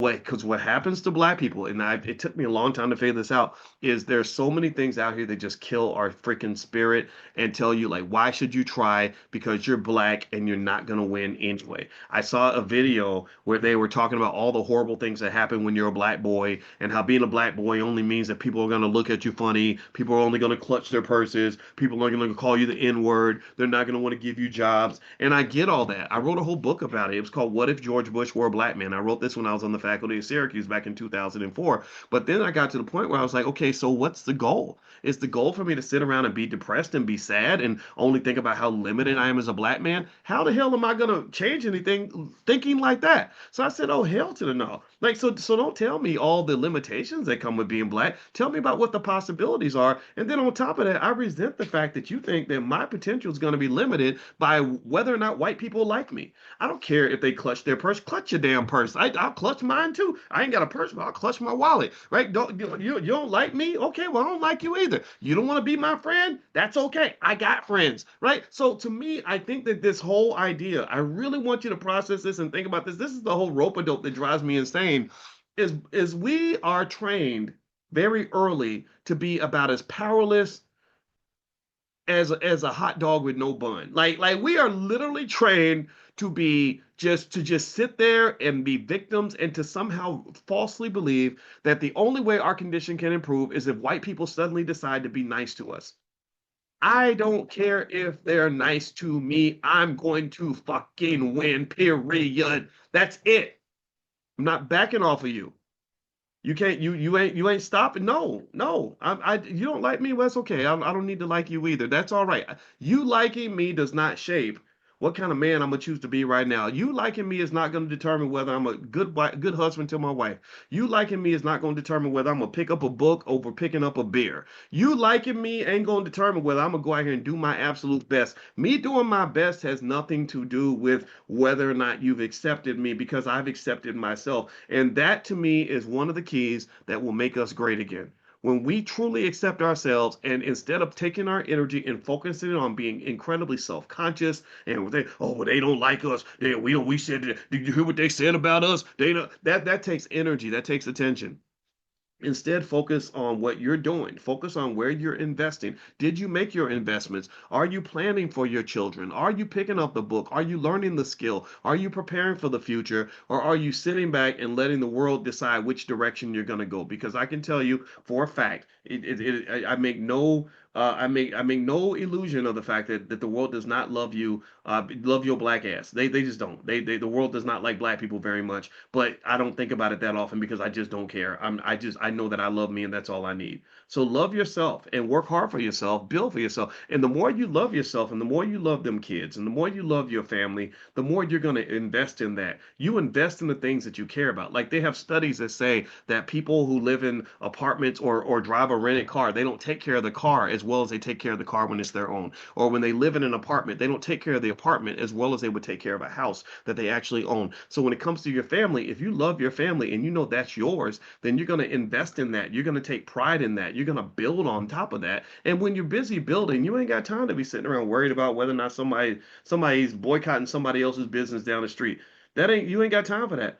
Because what happens to black people, and it took me a long time to figure this out, is there's so many things out here that just kill our freaking spirit and tell you like, why should you try? Because you're black and you're not gonna win anyway. I saw a video where they were talking about all the horrible things that happen when you're a black boy and how being a black boy only means that people are gonna look at you funny, people are only gonna clutch their purses, people are gonna call you the N-word, they're not gonna want to give you jobs. And I get all that. I wrote a whole book about it. It was called What If George Bush Were a Black Man? I wrote this when I was on the faculty of Syracuse back in 2004. But then I got to the point where I was like, okay, so what's the goal? Is the goal for me to sit around and be depressed and be sad and only think about how limited I am as a black man? How the hell am I going to change anything thinking like that? So I said, oh, hell to the no. Like, so don't tell me all the limitations that come with being black. Tell me about what the possibilities are. And then on top of that, I resent the fact that you think that my potential is going to be limited by whether or not white people like me. I don't care if they clutch their purse. Clutch your damn purse. I'll clutch mine too. I ain't got a purse, but I'll clutch my wallet. Right? You don't like me? Okay, well I don't like you either. You don't want to be my friend? That's okay. I got friends. Right? So to me, I think that this whole idea, I really want you to process this and think about this. This is the whole rope a dope that drives me insane. Is we are trained very early to be about as powerless as a hot dog with no bun. Like we are literally trained to be just sit there and be victims and to somehow falsely believe that the only way our condition can improve is if white people suddenly decide to be nice to us. I don't care if they're nice to me. I'm going to fucking win, period. That's it. I'm not backing off of you. You can't you ain't stopping. No, no. You don't like me. Well, that's okay. I don't need to like you either. That's all right. You liking me does not shape what kind of man I'm gonna choose to be right now. You liking me is not gonna determine whether I'm a good husband to my wife. You liking me is not gonna determine whether I'm gonna pick up a book over picking up a beer. You liking me ain't gonna determine whether I'm gonna go out here and do my absolute best. Me doing my best has nothing to do with whether or not you've accepted me because I've accepted myself. And that to me is one of the keys that will make us great again. When we truly accept ourselves and instead of taking our energy and focusing on being incredibly self-conscious and they, oh, well, they don't like us. We said, did you hear what they said about us? They don't, that takes energy, that takes attention. Instead, focus on what you're doing. Focus on where you're investing. Did you make your investments? Are you planning for your children? Are you picking up the book? Are you learning the skill? Are you preparing for the future? Or are you sitting back and letting the world decide which direction you're going to go? Because I can tell you for a fact, I make no I make no illusion of the fact that the world does not love your black ass. They just don't. The world does not like black people very much. But I don't think about it that often because I just don't care. I know that I love me and that's all I need. So love yourself and work hard for yourself, build for yourself. And the more you love yourself and the more you love them kids and the more you love your family, the more you're going to invest in that. You invest in the things that you care about. Like they have studies that say that people who live in apartments or drive a rented car, they don't take care of the car as well as they take care of the car when it's their own. Or when they live in an apartment, they don't take care of the apartment as well as they would take care of a house that they actually own. So when it comes to your family, if you love your family and you know that's yours, then you're going to invest in that. You're going to take pride in that. You're going to build on top of that. And when you're busy building, you ain't got time to be sitting around worried about whether or not somebody's boycotting somebody else's business down the street. That ain't You ain't got time for that.